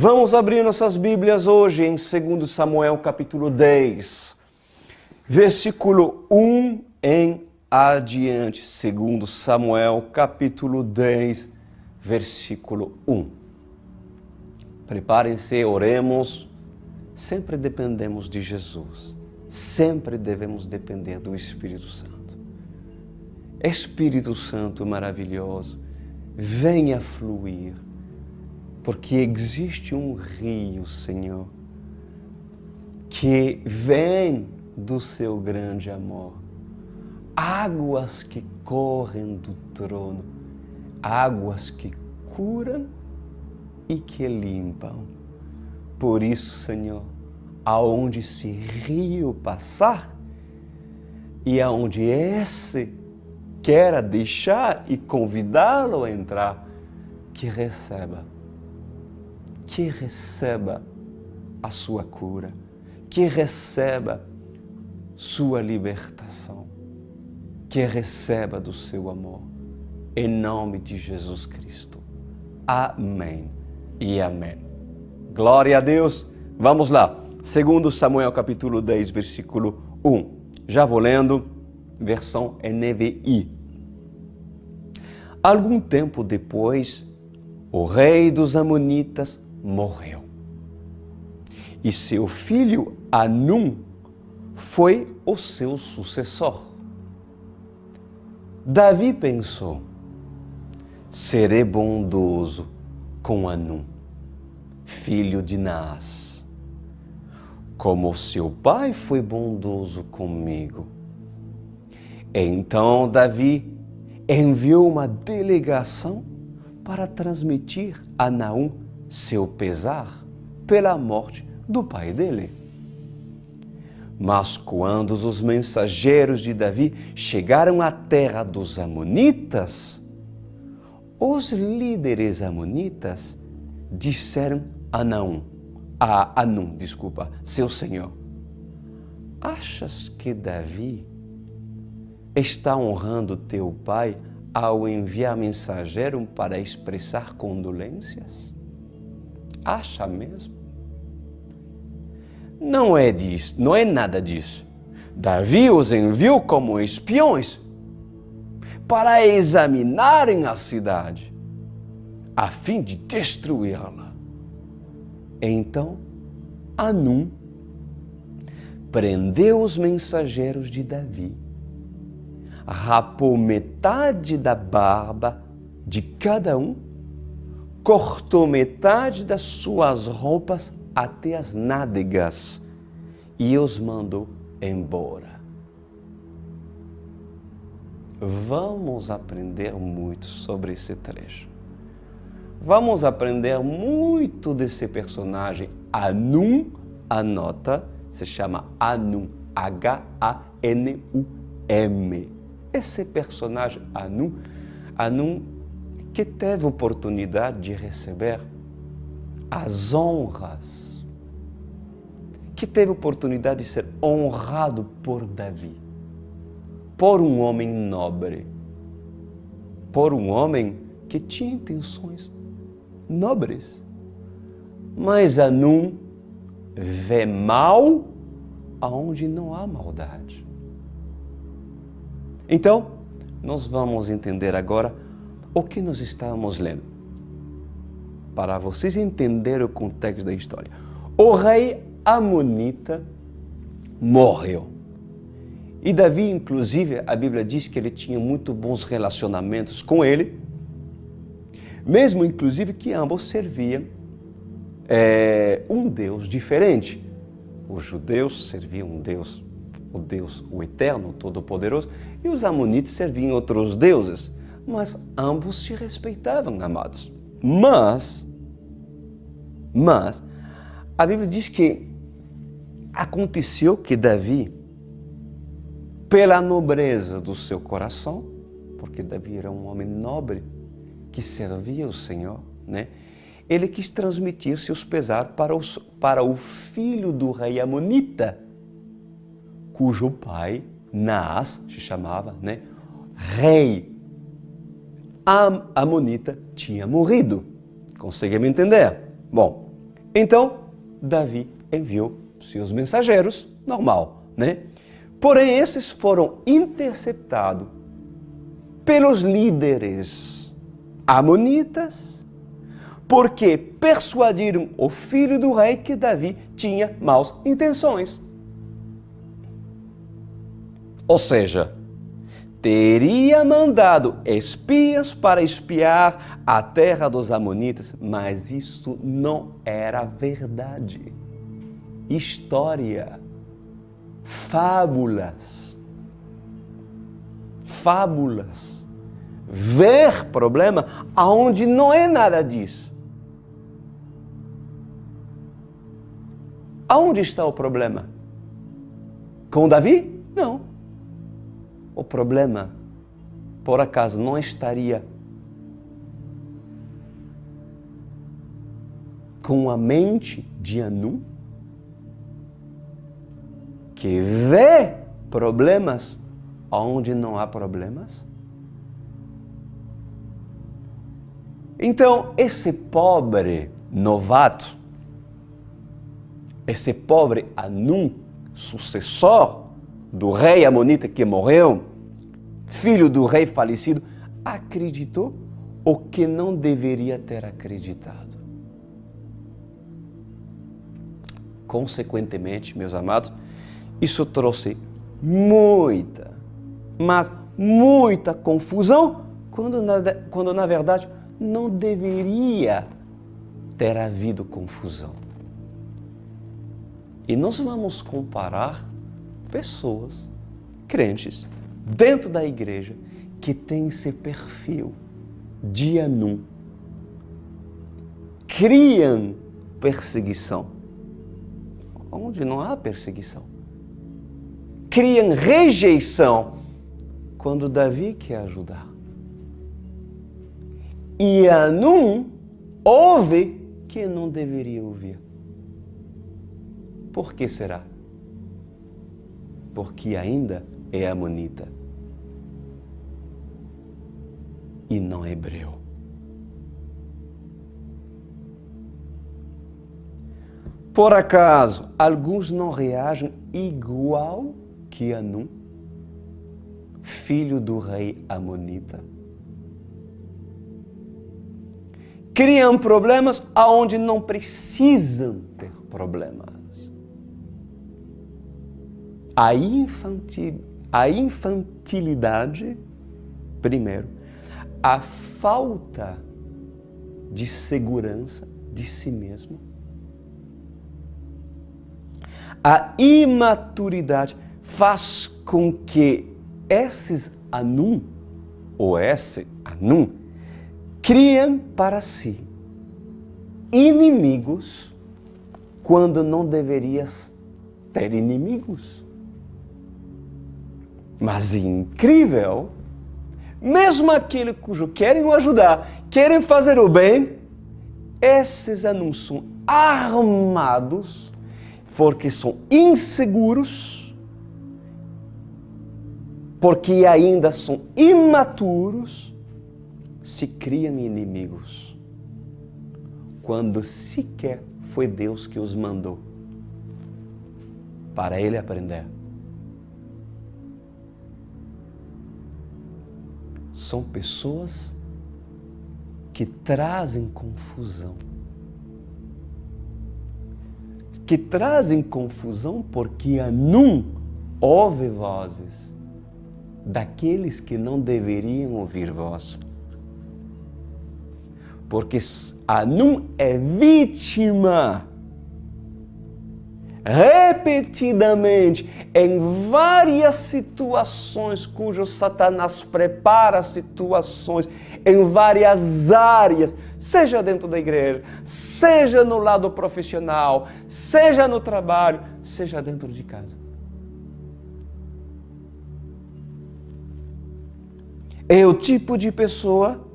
Vamos abrir nossas Bíblias hoje em 2 Samuel capítulo 10, versículo 1 em adiante. 2 Samuel capítulo 10, versículo 1. Preparem-se, oremos. Sempre dependemos de Jesus. Sempre devemos depender do Espírito Santo. Espírito Santo maravilhoso, venha fluir. Porque existe um rio, Senhor, que vem do seu grande amor. Águas que correm do trono, águas que curam e que limpam. Por isso, Senhor, aonde esse rio passar e aonde esse queira deixar e convidá-lo a entrar, que receba a sua cura, que receba sua libertação, que receba do seu amor, em nome de Jesus Cristo. Amém e amém. Glória a Deus. Vamos lá. 2 Samuel capítulo 10, versículo 1. Já vou lendo, versão NVI. Algum tempo depois, o rei dos Amonitas morreu. E seu filho Hanum foi o seu sucessor. Davi pensou: serei bondoso com Hanum, filho de Naás, como seu pai foi bondoso comigo. Então Davi enviou uma delegação para transmitir a Naum seu pesar pela morte do pai dele. Mas quando os mensageiros de Davi chegaram à terra dos Amonitas, os líderes amonitas disseram a Hanum, seu senhor: achas que Davi está honrando teu pai ao enviar mensageiro para expressar condolências? Acha mesmo? Não é nada disso. Davi os enviou como espiões para examinarem a cidade, a fim de destruí-la. Então, Hanum prendeu os mensageiros de Davi, rapou metade da barba de cada um, cortou metade das suas roupas até as nádegas e os mandou embora. Vamos aprender muito sobre esse trecho. Vamos aprender muito desse personagem Hanum. Anota, se chama Hanum, Hanum. Esse personagem Hanum que teve oportunidade de receber as honras, que teve oportunidade de ser honrado por Davi, por um homem nobre, por um homem que tinha intenções nobres. Mas Hanum vê mal aonde não há maldade. Então, nós vamos entender agora o que nós estamos lendo, para vocês entenderem o contexto da história. O rei Amonita morreu. E Davi, inclusive, a Bíblia diz que ele tinha muito bons relacionamentos com ele, mesmo inclusive que ambos serviam um Deus diferente. Os judeus serviam um Deus, o Eterno, Todo-Poderoso, e os amonitas serviam outros deuses. Mas ambos se respeitavam, amados. Mas a Bíblia diz que aconteceu que Davi, pela nobreza do seu coração, porque Davi era um homem nobre que servia o Senhor, né? Ele quis transmitir seus pesares para o filho do rei Amonita, cujo pai, Naás, se chamava, né? Rei Amonita tinha morrido. Consegue me entender? Bom, Então, Davi enviou seus mensageiros, normal, né? Porém, esses foram interceptados pelos líderes amonitas, porque persuadiram o filho do rei que Davi tinha maus intenções. Ou seja, teria mandado espias para espiar a terra dos amonitas, mas isso não era verdade. História, fábulas, ver problema aonde não é nada disso. Aonde está o problema? Com Davi? Não. O problema, por acaso, não estaria com a mente de Hanum, que vê problemas onde não há problemas? Então, esse pobre novato, esse pobre Hanum, sucessor do rei amonita que morreu, filho do rei falecido, acreditou o que não deveria ter acreditado. Consequentemente, meus amados, isso trouxe muita, mas muita confusão, quando na verdade não deveria ter havido confusão. E nós vamos comparar pessoas, crentes, dentro da igreja, que têm esse perfil de Hanum. Criam perseguição, onde não há perseguição. Criam rejeição, quando Davi quer ajudar. E Hanum ouve que não deveria ouvir. Por que será? Porque ainda é amonita e não hebreu. Por acaso, alguns não reagem igual que Hanum, filho do rei amonita? Criam problemas aonde não precisam ter problemas. A infantilidade, primeiro, a falta de segurança de si mesmo, a imaturidade faz com que esses Hanum, ou esse Hanum, criem para si inimigos quando não deverias ter inimigos. Mas incrível, mesmo aqueles cujos querem o ajudar, querem fazer o bem, esses Hanum são armados porque são inseguros, porque ainda são imaturos, se criam inimigos, quando sequer foi Deus que os mandou para ele aprender. São pessoas que trazem confusão. Que trazem confusão porque Hanum ouve vozes daqueles que não deveriam ouvir voz. Porque Hanum é vítima repetidamente em várias situações cujo Satanás prepara situações em várias áreas, seja dentro da igreja, seja no lado profissional, seja no trabalho, seja dentro de casa. É o tipo de pessoa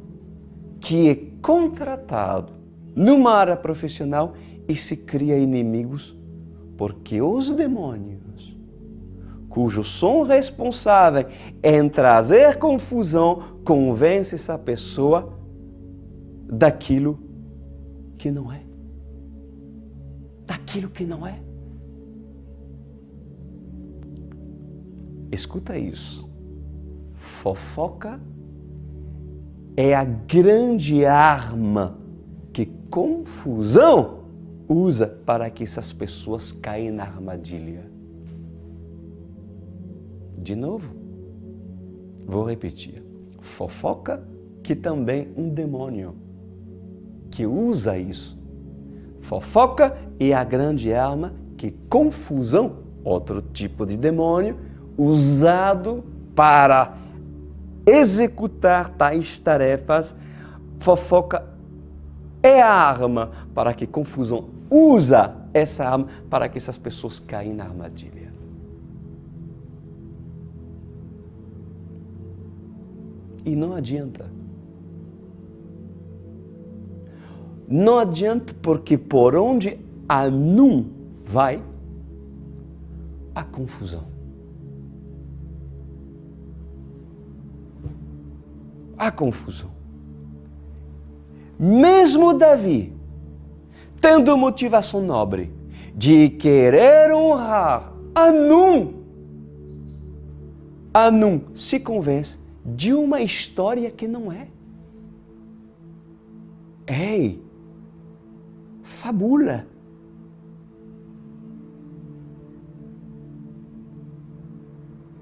que é contratado numa área profissional e se cria inimigos porque os demônios, cujos são responsáveis em trazer confusão, convence essa pessoa daquilo que não é. aquilo que não é. Escuta isso. Fofoca é a grande arma que confusão usa para que essas pessoas caem na armadilha. De novo, vou repetir. Fofoca, que também um demônio que usa isso. Fofoca é a grande arma que confusão, outro tipo de demônio, usado para executar tais tarefas. Fofoca é a arma para que confusão usa essa arma para que essas pessoas caem na armadilha. E não adianta. Não adianta porque por onde Anum vai, há confusão. Há confusão. Mesmo Davi, tendo motivação nobre de querer honrar Anum se convence de uma história que não é. Ei, fabula.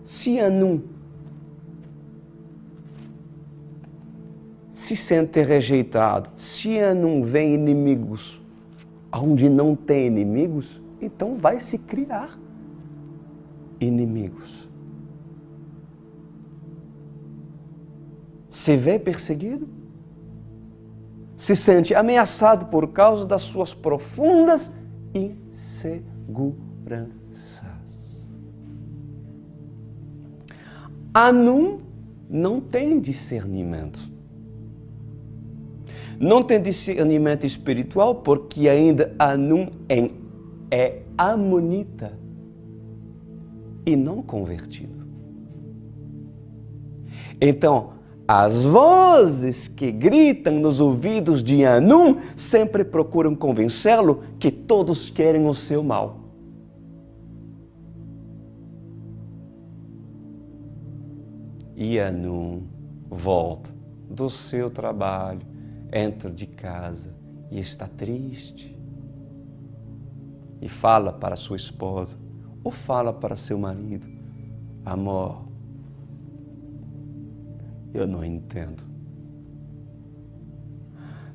Se Anum se sente rejeitado, se Anum vê inimigos onde não tem inimigos, então vai se criar inimigos. Se vê perseguido, se sente ameaçado por causa das suas profundas inseguranças. Anum não tem discernimento. Não tem discernimento espiritual porque ainda Anum é amonita e não convertido. Então, as vozes que gritam nos ouvidos de Anum sempre procuram convencê-lo que todos querem o seu mal. E Anum volta do seu trabalho, entra de casa e está triste. E fala para sua esposa, ou fala para seu marido: amor, eu não entendo.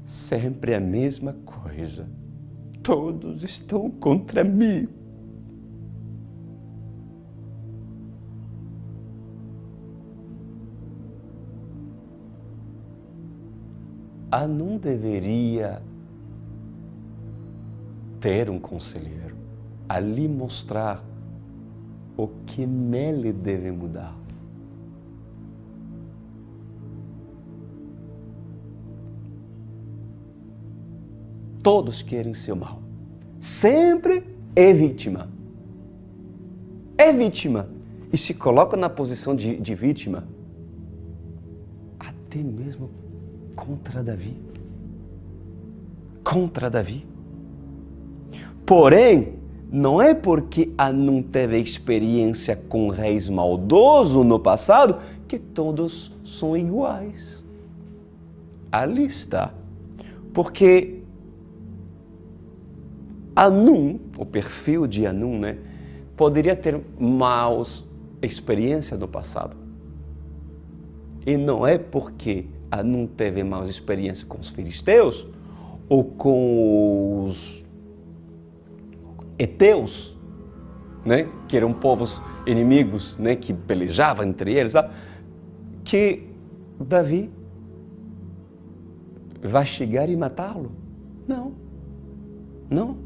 Sempre a mesma coisa. Todos estão contra mim. Anum deveria ter um conselheiro a lhe mostrar o que nele deve mudar. Todos querem seu mal. Sempre é vítima. É vítima. E se coloca na posição de vítima, até mesmo contra Davi. Contra Davi. Porém, não é porque Anum teve experiência com reis maldosos no passado que todos são iguais. Ali está. Porque Anum, o perfil de Anum, poderia ter maus experiências no passado. E não é porque Anum teve maus experiências com os filisteus ou com os heteus, que eram povos inimigos, que pelejavam entre eles, que Davi vai chegar e matá-lo. Não. Não.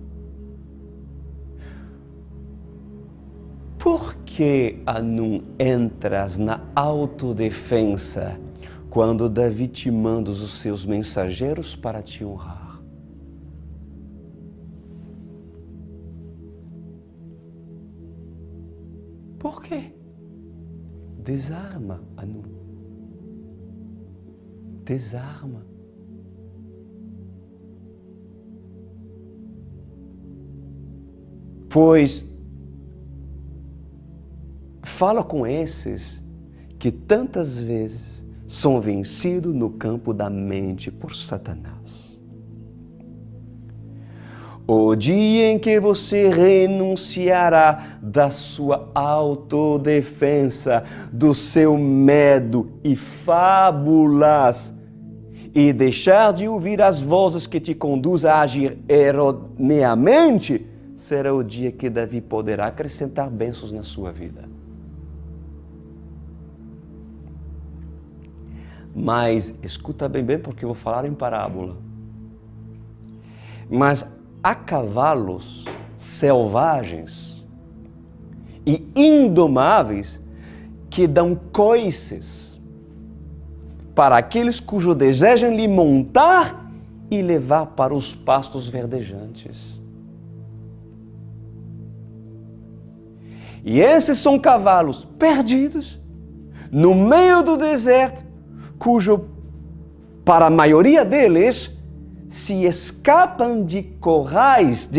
Por que Anum entras na autodefensa quando Davi te manda os seus mensageiros para te honrar? Por quê? Desarma, Anum. Desarma. Pois fala com esses que tantas vezes são vencidos no campo da mente por Satanás. O dia em que você renunciará da sua autodefesa, do seu medo e fábulas, e deixar de ouvir as vozes que te conduzem a agir erroneamente, será o dia que Davi poderá acrescentar bênçãos na sua vida. Mas, escuta bem, porque eu vou falar em parábola. Mas há cavalos selvagens e indomáveis que dão coices para aqueles cujo desejam lhe montar e levar para os pastos verdejantes. E esses são cavalos perdidos no meio do deserto, cujo, para a maioria deles, se escapam de corais,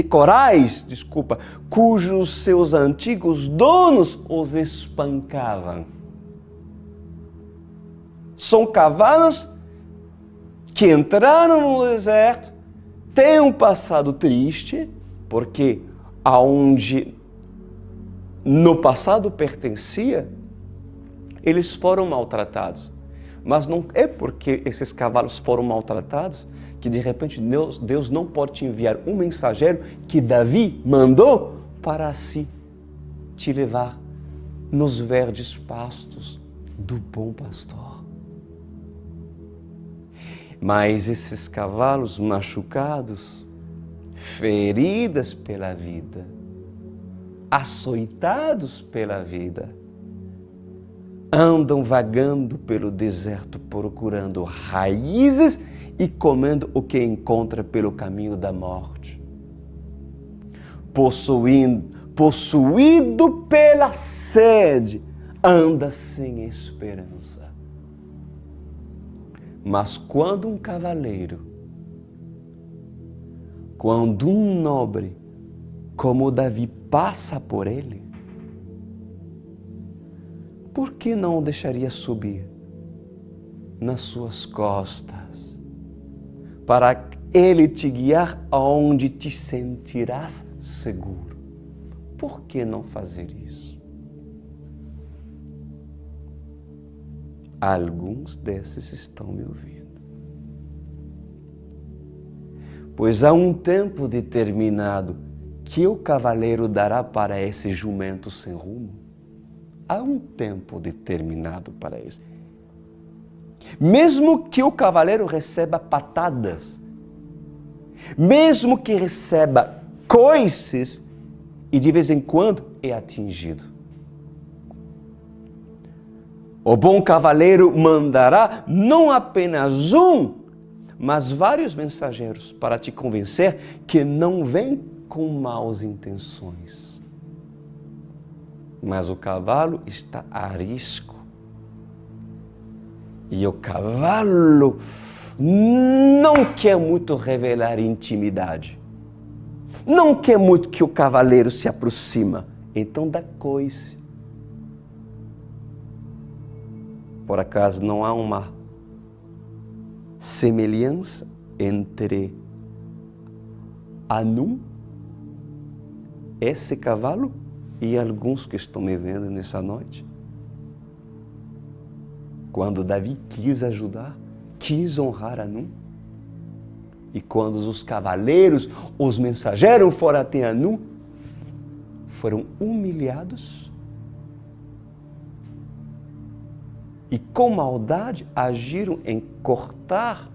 cujos seus antigos donos os espancavam. São cavalos que entraram no deserto, têm um passado triste, porque aonde no passado pertencia, eles foram maltratados. Mas não é porque esses cavalos foram maltratados que de repente Deus não pode te enviar um mensageiro que Davi mandou para te levar nos verdes pastos do bom pastor. Mas esses cavalos machucados, feridos pela vida, açoitados pela vida, andam vagando pelo deserto procurando raízes e comendo o que encontra pelo caminho da morte. Possuído pela sede, anda sem esperança. Mas quando um cavaleiro, quando um nobre como Davi passa por ele, por que não o deixaria subir nas suas costas, para ele te guiar aonde te sentirás seguro? Por que não fazer isso? Alguns desses estão me ouvindo. Pois há um tempo determinado que o cavaleiro dará para esse jumento sem rumo. Há um tempo determinado para isso. Mesmo que o cavaleiro receba patadas, mesmo que receba coices, e de vez em quando é atingido. O bom cavaleiro mandará não apenas um, mas vários mensageiros para te convencer que não vem com maus intenções. Mas o cavalo está a risco. E o cavalo não quer muito revelar intimidade. Não quer muito que o cavaleiro se aproxima. Então dá coice. Por acaso não há uma semelhança entre Anum, esse cavalo, e alguns que estão me vendo nessa noite? Quando Davi quis ajudar, quis honrar Anum, e quando os cavaleiros, os mensageiros foram até Anum, foram humilhados e com maldade agiram em cortar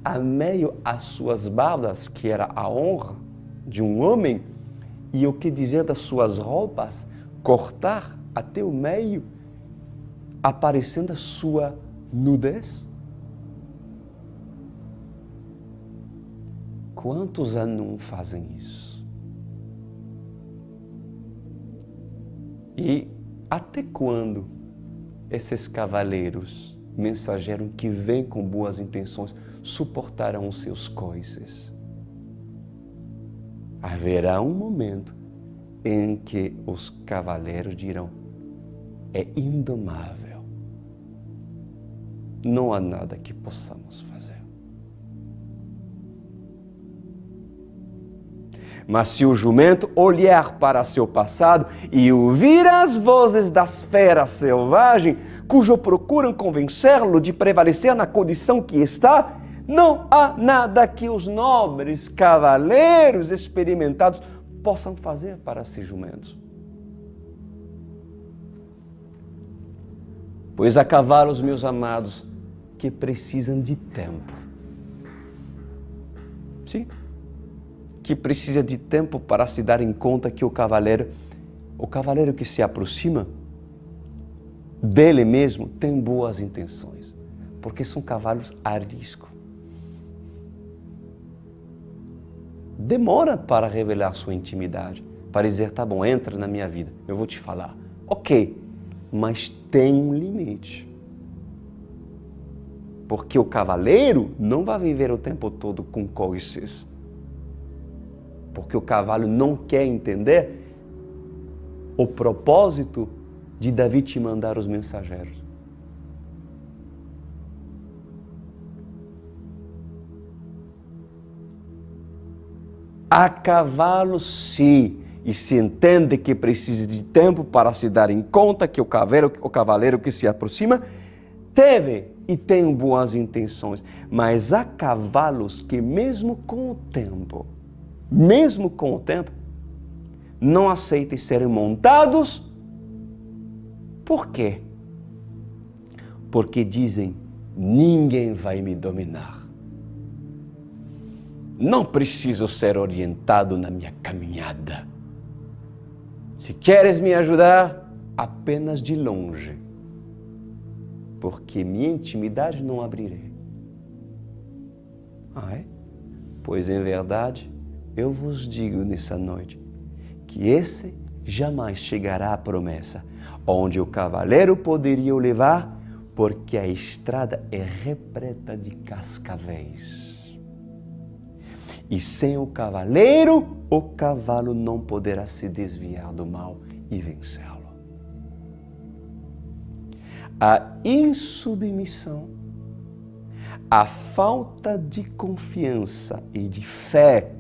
a meio as suas barbas, que era a honra de um homem, e o que dizer das suas roupas, cortar até o meio, aparecendo a sua nudez. Quantos Anum fazem isso? E até quando esses cavaleiros, mensageiros que vêm com boas intenções, suportarão os seus coices? Haverá um momento em que os cavaleiros dirão: é indomável. Não há nada que possamos fazer. Mas se o jumento olhar para seu passado e ouvir as vozes das feras selvagens, cujo procuram convencê-lo de prevalecer na condição que está, não há nada que os nobres cavaleiros experimentados possam fazer para ser jumentos. Pois há cavalos, meus amados, que precisam de tempo. Sim, que precisa de tempo para se dar em conta que o cavaleiro que se aproxima dele mesmo tem boas intenções, porque são cavalos a risco. Demora para revelar sua intimidade, para dizer: tá bom, entra na minha vida, eu vou te falar. Ok, mas tem um limite. Porque o cavaleiro não vai viver o tempo todo com coices. Porque o cavalo não quer entender o propósito de Davi te mandar os mensageiros. Há cavalos, sim, e se entende que precisa de tempo para se dar em conta que o cavaleiro que se aproxima teve e tem boas intenções. Mas há cavalos que mesmo com o tempo, não aceitem serem montados. Por quê? Porque dizem: ninguém vai me dominar. Não preciso ser orientado na minha caminhada. Se queres me ajudar, apenas de longe, porque minha intimidade não abrirei. Ah, é? Pois em verdade, eu vos digo nessa noite que esse jamais chegará à promessa, onde o cavaleiro poderia o levar, porque a estrada é repleta de cascavéis. E sem o cavaleiro, o cavalo não poderá se desviar do mal e vencê-lo. A insubmissão, a falta de confiança e de fé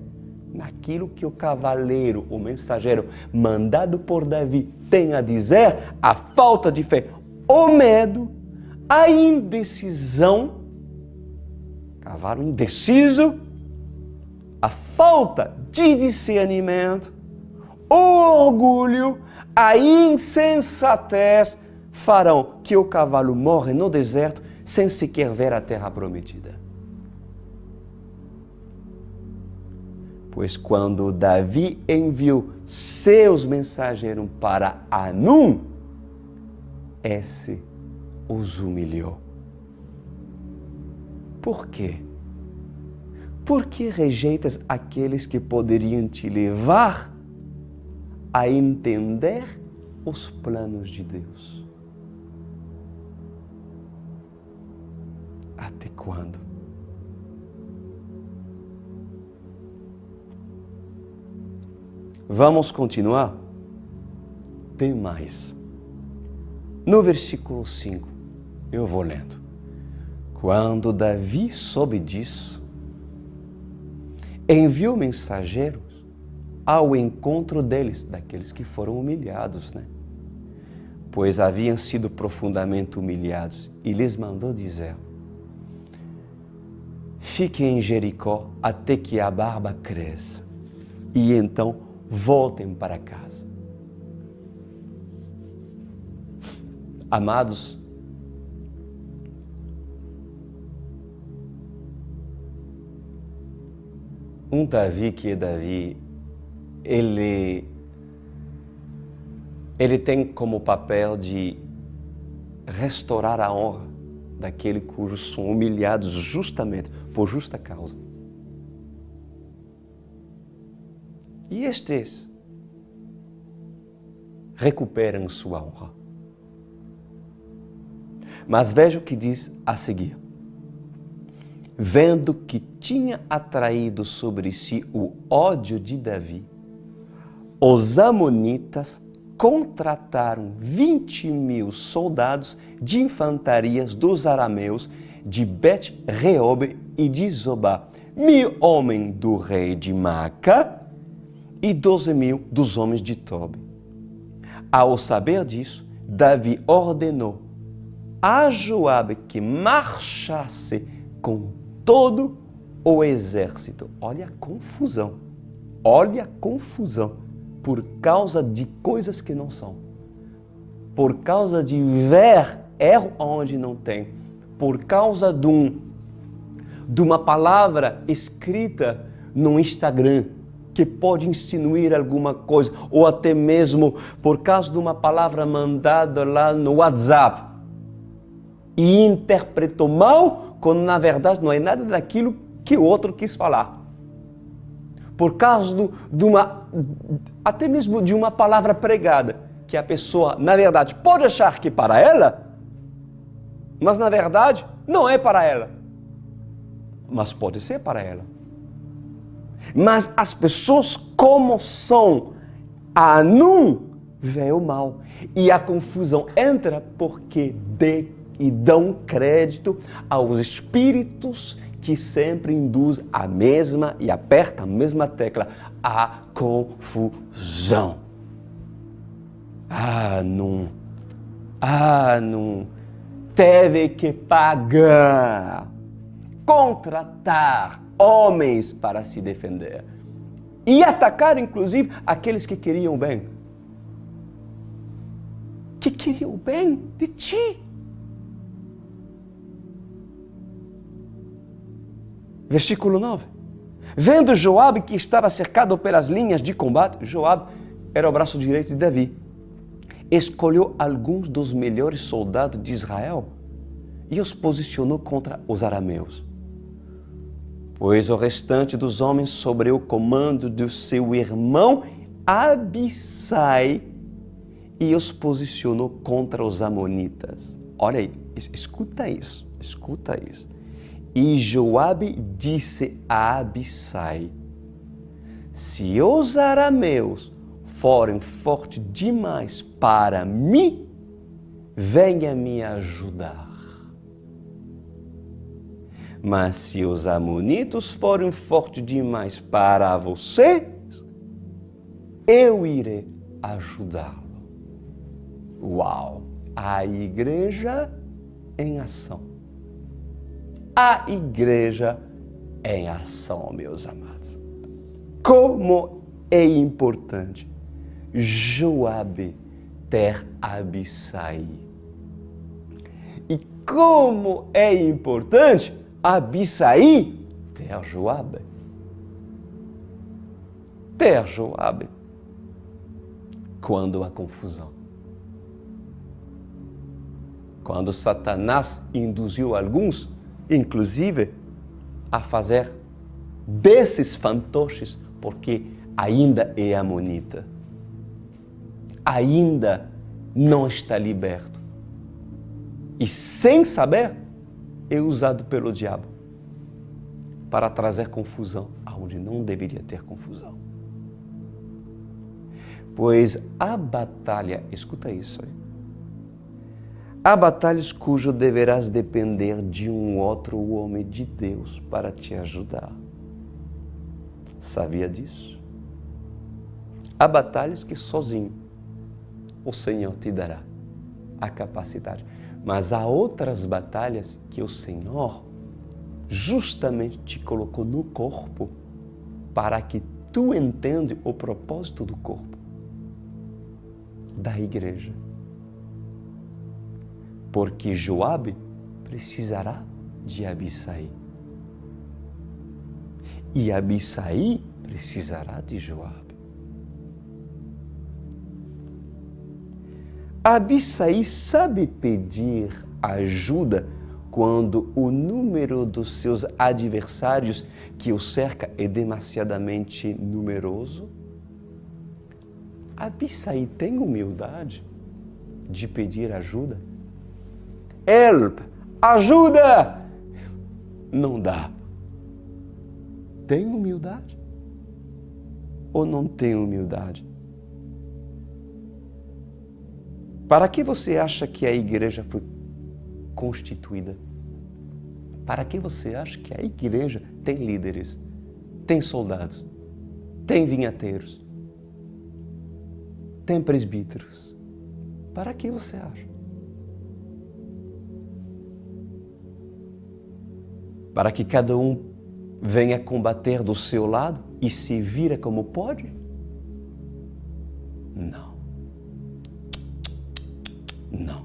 naquilo que o cavaleiro, o mensageiro mandado por Davi tem a dizer, a falta de fé, o medo, a indecisão, cavalo indeciso, a falta de discernimento, o orgulho, a insensatez farão que o cavalo morra no deserto sem sequer ver a terra prometida. Pois quando Davi enviou seus mensageiros para Anum, esse os humilhou. Por quê? Por que rejeitas aqueles que poderiam te levar a entender os planos de Deus? Até quando? Vamos continuar? Tem mais. No versículo 5, eu vou lendo. Quando Davi soube disso, enviou mensageiros ao encontro deles, daqueles que foram humilhados, né? Pois haviam sido profundamente humilhados, e lhes mandou dizer: fiquem em Jericó até que a barba cresça, e então voltem para casa. Amados, um Davi que é Davi, ele tem como papel de restaurar a honra daquele cujos são humilhados justamente por justa causa. E estes recuperam sua honra. Mas veja o que diz a seguir. Vendo que tinha atraído sobre si o ódio de Davi, os amonitas contrataram 20.000 soldados de infantarias dos arameus de Bet-Reob e de Zobá, 1.000 homens do rei de Maaca e 12.000 dos homens de Tobi. Ao saber disso, Davi ordenou a Joabe que marchasse com todo o exército. Olha a confusão. Olha a confusão. Por causa de coisas que não são. Por causa de ver erro onde não tem. Por causa de uma palavra escrita no Instagram que pode insinuar alguma coisa, ou até mesmo por causa de uma palavra mandada lá no WhatsApp e interpretou mal, quando na verdade não é nada daquilo que o outro quis falar. Por causa até mesmo de uma palavra pregada, que a pessoa, na verdade, pode achar que é para ela, mas na verdade não é para ela. Mas pode ser para ela. Mas as pessoas, como são não veem o mal. E a confusão entra porque dão crédito aos espíritos que sempre induzem a mesma e apertam a mesma tecla, a confusão. Não. Teve que pagar, contratar homens para se defender e atacar, inclusive, aqueles que queriam o bem. Que queriam o bem de ti. Versículo 9. Vendo Joabe que estava cercado pelas linhas de combate, Joabe era o braço direito de Davi, escolheu alguns dos melhores soldados de Israel e os posicionou contra os arameus. Pois o restante dos homens sobre o comando do seu irmão Abissai e os posicionou contra os amonitas. Olha aí, escuta isso. E Joabe disse a Abissai: se os arameus forem fortes demais para mim, venha me ajudar. Mas se os amonitas forem fortes demais para vocês, eu irei ajudá-lo. Uau! A igreja em ação. A igreja em ação, meus amados. Como é importante Joabe ter Abissai. E como é importante Abissai ter Joabe. Ter Joabe. Quando há confusão. Quando Satanás induziu alguns, inclusive, a fazer desses fantoches, porque ainda é amonita. Ainda não está liberto. E sem saber, é usado pelo diabo para trazer confusão aonde não deveria ter confusão. Pois a batalha, escuta isso aí, há batalhas cujo deverás depender de um outro homem de Deus para te ajudar. Sabia disso? Há batalhas que sozinho o Senhor te dará a capacidade. Mas há outras batalhas que o Senhor justamente te colocou no corpo para que tu entenda o propósito do corpo, da igreja. Porque Joabe precisará de Abissai. E Abissai precisará de Joabe. Abissai sabe pedir ajuda quando o número dos seus adversários que o cerca é demasiadamente numeroso? Abissai tem humildade de pedir ajuda? Help! Ajuda! Não dá. Tem humildade? Ou não tem humildade? Para que você acha que a igreja foi constituída? Para que você acha que a igreja tem líderes, tem soldados, tem vinhateiros, tem presbíteros? Para que você acha? Para que cada um venha combater do seu lado e se vira como pode? Não. Não.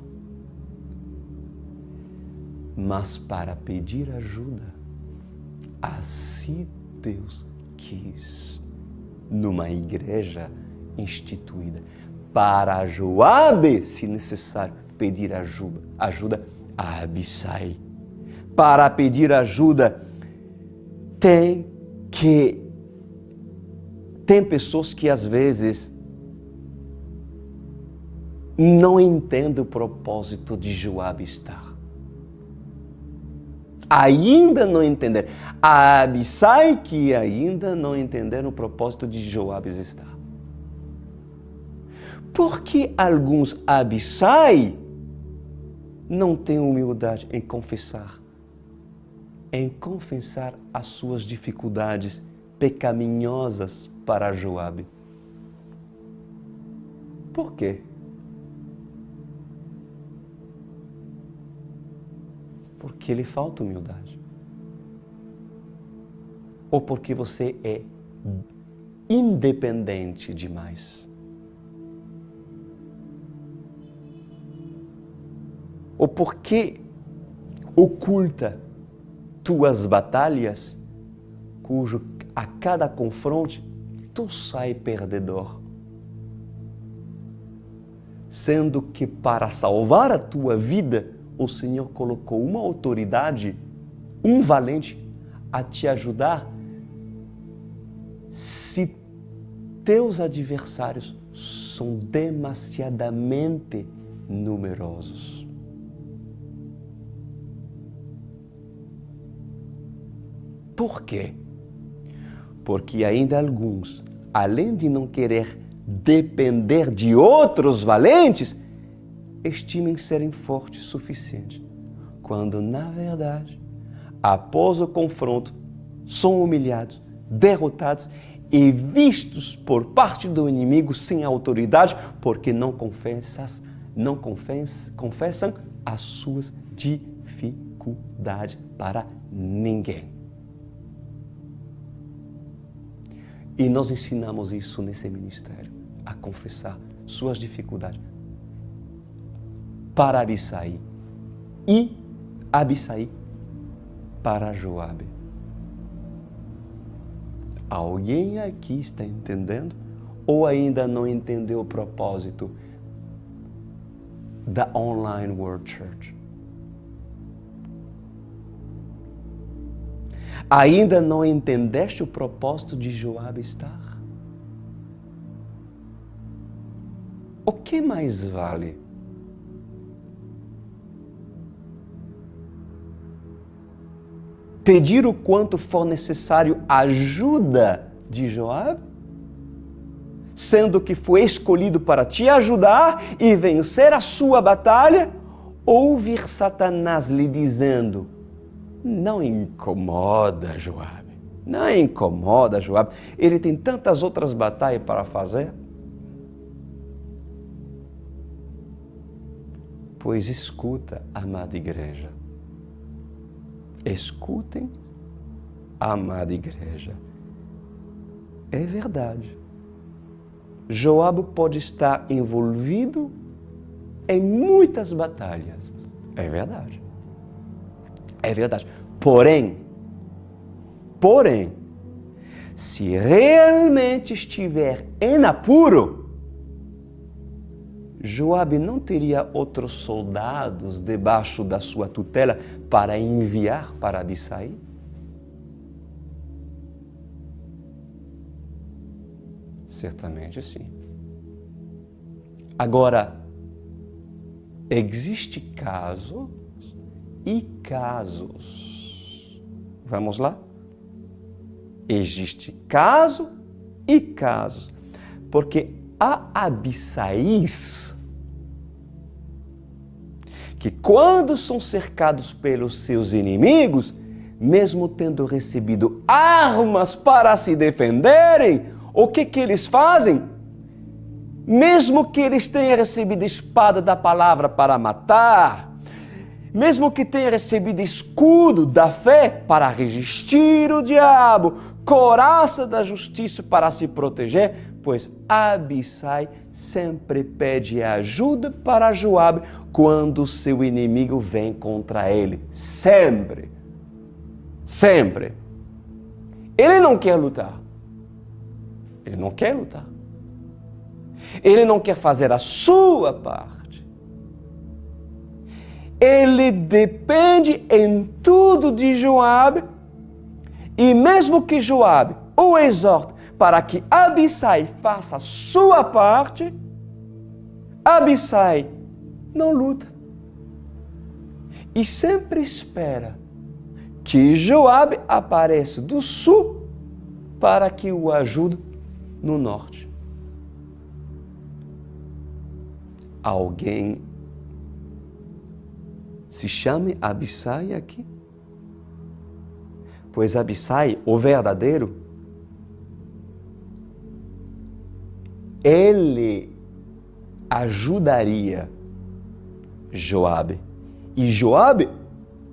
Mas para pedir ajuda, assim Deus quis, numa igreja instituída, para Joabe, se necessário, pedir ajuda a Abissai. Para pedir ajuda, tem pessoas que às vezes não entendem o propósito de Joabe estar. Ainda não entenderam. A Abissai que ainda não entenderam o propósito de Joabe estar. Porque alguns Abissai não têm humildade em confessar as suas dificuldades pecaminosas para Joabe. Por quê? Porque lhe falta humildade. Ou porque você é independente demais. Ou porque oculta tuas batalhas, cujo a cada confronto tu sai perdedor. Sendo que para salvar a tua vida, o Senhor colocou uma autoridade, um valente, a te ajudar se teus adversários são demasiadamente numerosos. Por quê? Porque ainda alguns, além de não querer depender de outros valentes, estimem serem fortes o suficiente, quando, na verdade, após o confronto, são humilhados, derrotados e vistos por parte do inimigo sem autoridade, porque não confessam as suas dificuldades para ninguém. E nós ensinamos isso nesse ministério, a confessar suas dificuldades para Abissai e Abissai para Joabe. Alguém aqui está entendendo ou ainda não entendeu o propósito da Online World Church? Ainda não entendeste o propósito de Joabe estar? O que mais vale? Pedir o quanto for necessário ajuda de Joabe, sendo que foi escolhido para te ajudar e vencer a sua batalha, ouvir Satanás lhe dizendo: não incomoda Joabe, não incomoda Joabe, ele tem tantas outras batalhas para fazer. Pois escuta, amada igreja, escutem, amada igreja, é verdade. Joabe pode estar envolvido em muitas batalhas, é verdade. É verdade. Porém, se realmente estiver em apuro, Joabe não teria outros soldados debaixo da sua tutela para enviar para Abissai? Certamente sim. Agora, existe casos e casos. Vamos lá? Existe caso e casos. Porque há Abissais que quando são cercados pelos seus inimigos, mesmo tendo recebido armas para se defenderem, o que eles fazem? Mesmo que eles tenham recebido espada da palavra para matar, mesmo que tenham recebido escudo da fé para resistir o diabo, couraça da justiça para se proteger, pois Abissai sempre pede ajuda para Joabe quando seu inimigo vem contra ele. Sempre. Sempre. Ele não quer lutar. Ele não quer lutar. Ele não quer fazer a sua parte. Ele depende em tudo de Joabe, e mesmo que Joabe o exorte para que Abissai faça a sua parte, Abissai não luta. E sempre espera que Joabe apareça do sul para que o ajude no norte. Alguém se chame Abissai aqui? Pois Abissai, o verdadeiro, ele ajudaria Joabe e Joabe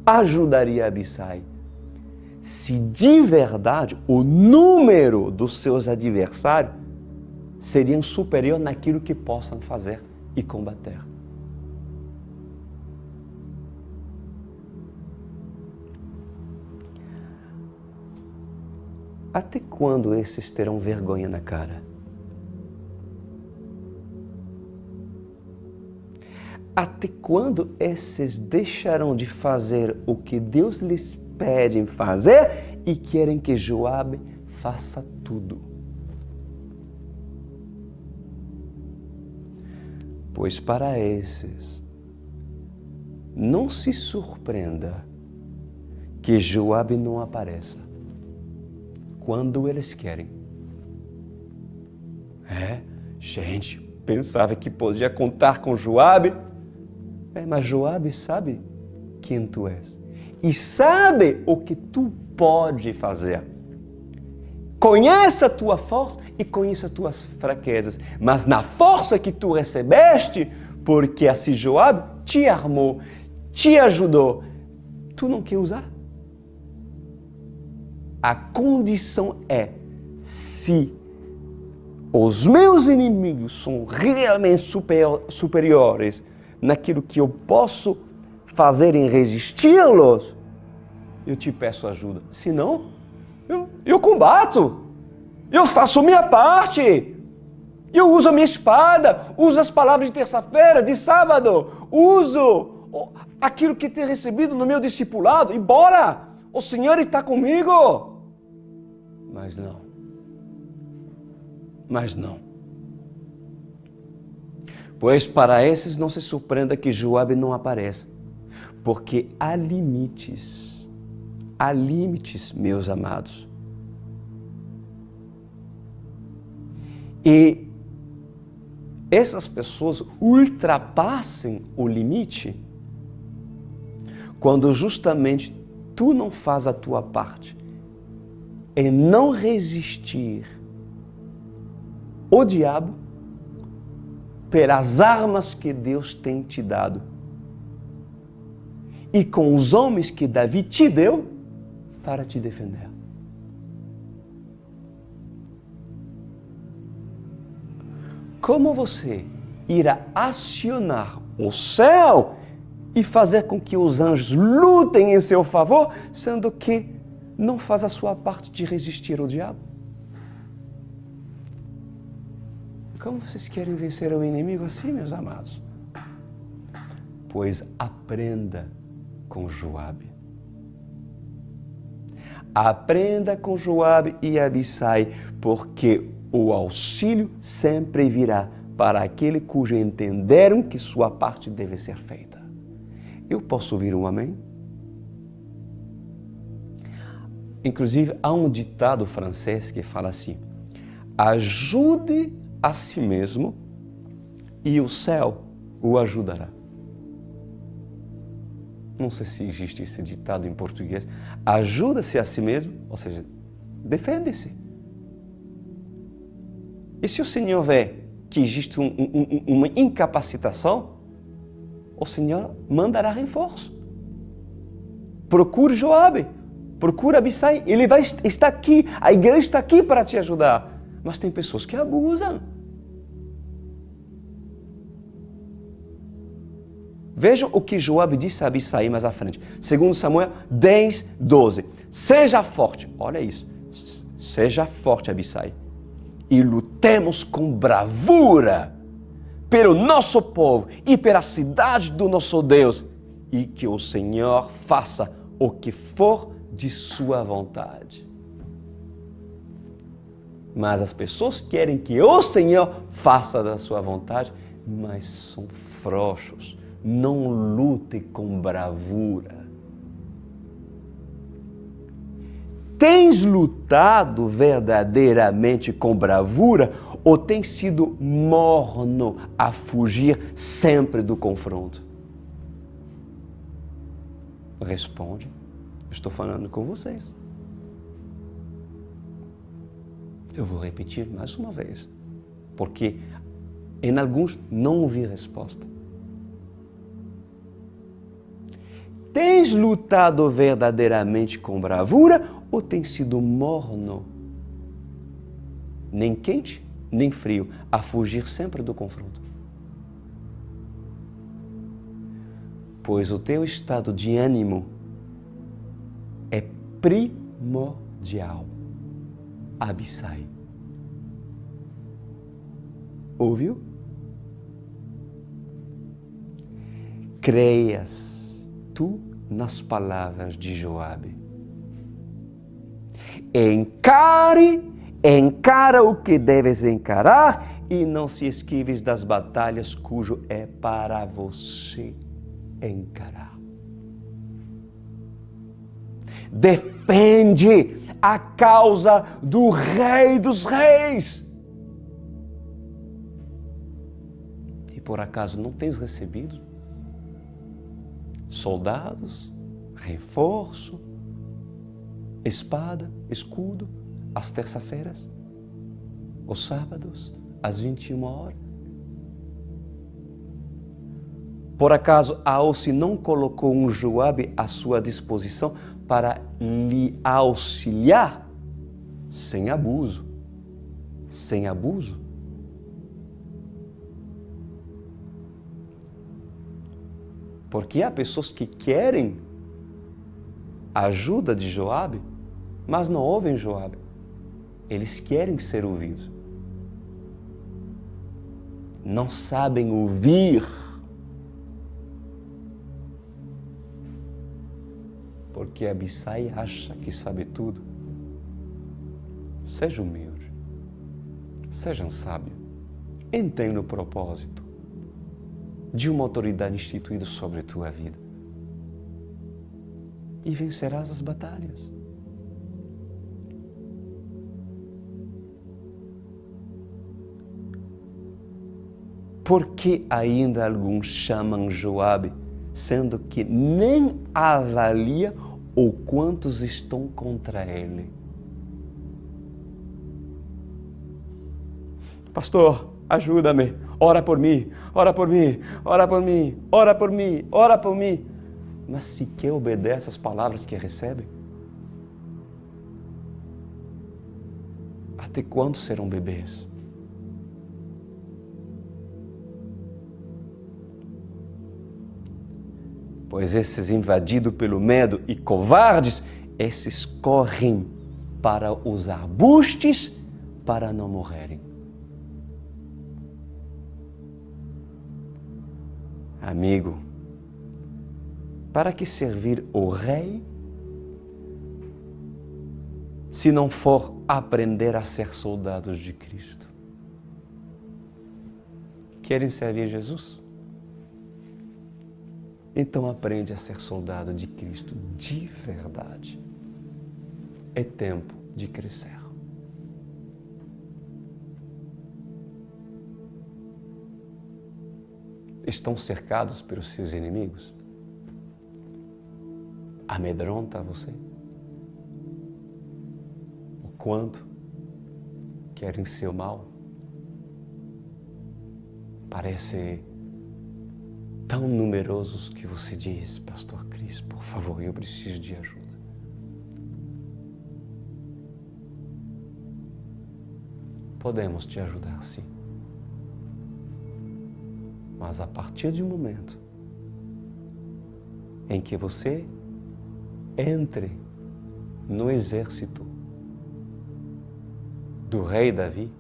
ajudaria Abissai. Se de verdade o número dos seus adversários seria superior naquilo que possam fazer e combater. Até quando esses terão vergonha na cara? Até quando esses deixarão de fazer o que Deus lhes pede fazer e querem que Joabe faça tudo? Pois para esses, não se surpreenda que Joabe não apareça quando eles querem. Gente, pensava que podia contar com Joabe, mas Joabe sabe quem tu és e sabe o que tu pode fazer. Conheça a tua força e conheça as tuas fraquezas, mas na força que tu recebeste, porque assim Joabe te armou, te ajudou, tu não quer usar? A condição é, se os meus inimigos são realmente superiores naquilo que eu posso fazer em resisti-los, eu te peço ajuda. Se não, eu combato. Eu faço a minha parte. Eu uso a minha espada, uso as palavras de terça-feira, de sábado, uso aquilo que tenho recebido no meu discipulado e bora! O Senhor está comigo. Mas não. Pois para esses não se surpreenda que Joabe não apareça, porque há limites, meus amados. E essas pessoas ultrapassam o limite quando justamente tu não faz a tua parte em não resistir o diabo pelas armas que Deus tem te dado e com os homens que Davi te deu para te defender. Como você irá acionar o céu e fazer com que os anjos lutem em seu favor, sendo que não faz a sua parte de resistir ao diabo? Como vocês querem vencer o inimigo assim, meus amados? Pois aprenda com Joabe. Aprenda com Joabe e Abissai, porque o auxílio sempre virá para aquele cujo entenderam que sua parte deve ser feita. Eu posso ouvir um amém? Inclusive, há um ditado francês que fala assim: ajude a si mesmo e o céu o ajudará. Não sei se existe esse ditado em português. Ajuda-se a si mesmo, ou seja, defende-se. E se o Senhor vê que existe uma incapacitação, o Senhor mandará reforço. Procure Joabe, procure Abissai, ele vai estar aqui, a igreja está aqui para te ajudar. Mas tem pessoas que abusam. Vejam o que Joabe disse a Abissai mais à frente. 2 Samuel 10, 12. Seja forte, olha isso. Seja forte, Abissai, e lutemos com bravura pelo nosso povo e pela cidade do nosso Deus, e que o Senhor faça o que for de sua vontade. Mas as pessoas querem que o Senhor faça da sua vontade, mas são frouxos. Não lute com bravura. Tens lutado verdadeiramente com bravura ou tens sido morno a fugir sempre do confronto? Responde, estou falando com vocês. Eu vou repetir mais uma vez, porque em alguns não ouvi resposta. Tens lutado verdadeiramente com bravura ou tens sido morno, nem quente, nem frio, a fugir sempre do confronto? Pois o teu estado de ânimo é primordial. Abissai. Ouviu? Creias tu nas palavras de Joabe. Encara o que deves encarar e não se esquives das batalhas cujo é para você encarar. Defende a causa do Rei dos Reis. E por acaso não tens recebido soldados, reforço, espada, escudo, às terça-feiras, os sábados, às 21 horas? Por acaso a Alce não colocou um Joabe à sua disposição para lhe auxiliar sem abuso? Sem abuso? Porque há pessoas que querem a ajuda de Joabe, mas não ouvem Joabe. Eles querem ser ouvidos. Não sabem ouvir. Porque Abissai acha que sabe tudo. Seja humilde. Seja sábio. Entenda o propósito de uma autoridade instituída sobre a tua vida. E vencerás as batalhas. Por que ainda alguns chamam Joabe, sendo que nem avalia o quantos estão contra ele? Pastor, ajuda-me, ora por mim, ora por mim, ora por mim, ora por mim, ora por mim. Mas sequer obedece às palavras que recebe? Até quando serão bebês? Pois esses invadidos pelo medo e covardes, esses correm para os arbustos para não morrerem. Amigo, para que servir o rei se não for aprender a ser soldados de Cristo? Querem servir Jesus? Então aprende a ser soldado de Cristo de verdade. É tempo de crescer. Estão cercados pelos seus inimigos? amedronta você? O quanto querem seu mal? Parece tão numerosos que você diz, Pastor Cris, por favor, eu preciso de ajuda. Podemos te ajudar, sim. Mas a partir do momento em que você entre no exército do rei Davi,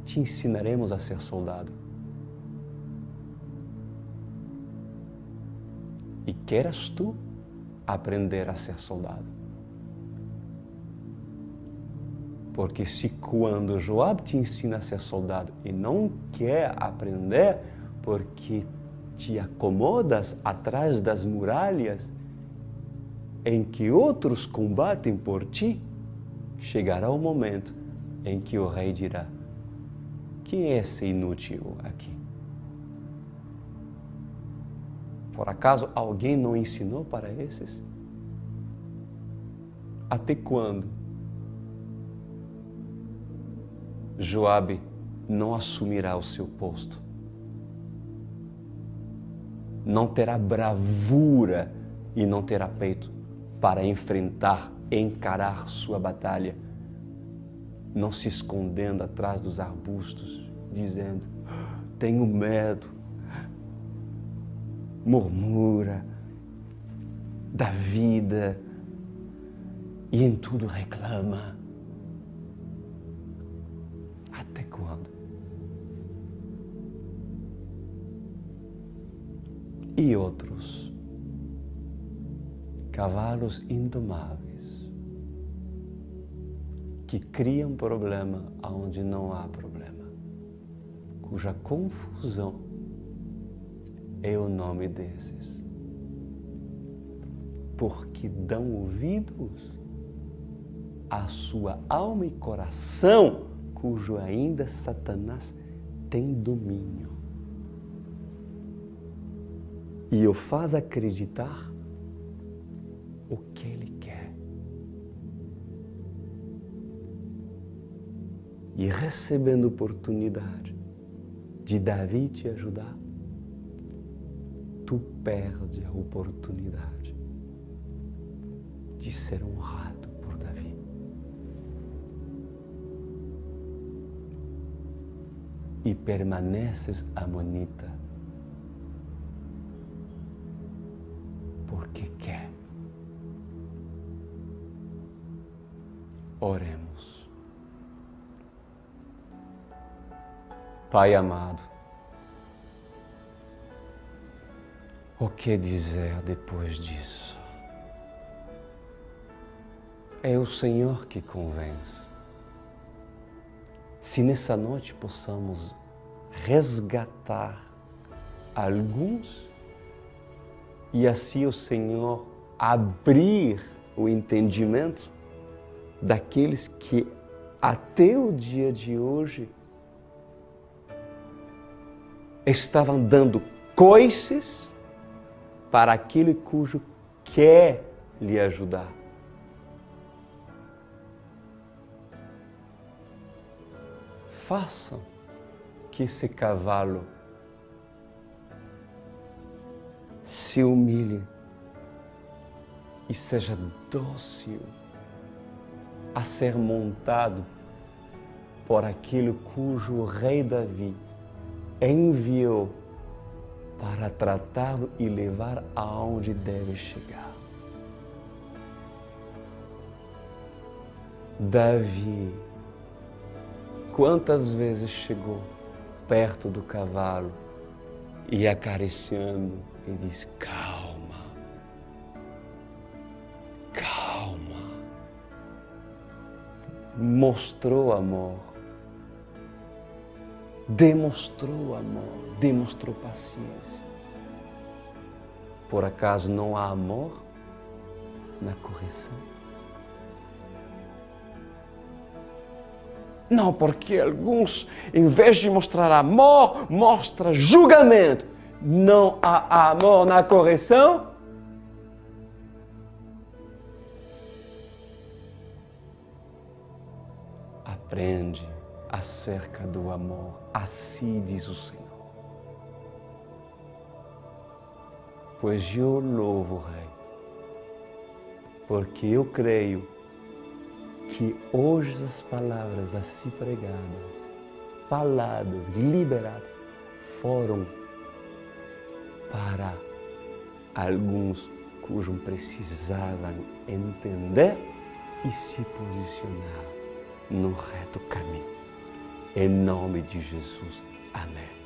te ensinaremos a ser soldado. E queras tu aprender a ser soldado. Porque se quando Joabe te ensina a ser soldado e não quer aprender porque te acomodas atrás das muralhas em que outros combatem por ti, chegará o momento em que o rei dirá: quem é esse inútil aqui? Por acaso alguém não ensinou para esses? Até quando Joabe não assumirá o seu posto? Não terá bravura e não terá peito para enfrentar, encarar sua batalha, não se escondendo atrás dos arbustos, dizendo: tenho medo, murmura da vida e em tudo reclama. Até quando? E outros, cavalos indomáveis, que criam problema onde não há problema, cuja confusão é o nome desses, porque dão ouvidos à sua alma e coração, cujo ainda Satanás tem domínio. E o faz acreditar o que ele quer. E recebendo oportunidade de Davi te ajudar, tu perde a oportunidade de ser honrado por Davi. E permaneces amonita porque quer. Oremos. Pai amado, o que dizer depois disso? É o Senhor que convence. Se nessa noite possamos resgatar alguns e assim o Senhor abrir o entendimento daqueles que até o dia de hoje estavam dando coices para aquele cujo quer lhe ajudar. Façam que esse cavalo se humilhe e seja dócil a ser montado por aquele cujo rei Davi enviou para tratá-lo e levar aonde deve chegar. Davi, quantas vezes chegou perto do cavalo e acariciando e diz: calma, calma. Mostrou amor, demonstrou amor, demonstrou paciência. Por acaso não há amor na correção? Não, porque alguns, em vez de mostrar amor, mostram julgamento. Não há amor na correção? aprende acerca do amor. Assim diz o Senhor. Pois eu louvo o Rei, porque eu creio que hoje as palavras assim pregadas, faladas, liberadas, foram para alguns cujos precisavam entender e se posicionar no reto caminho. Em nome de Jesus. Amém.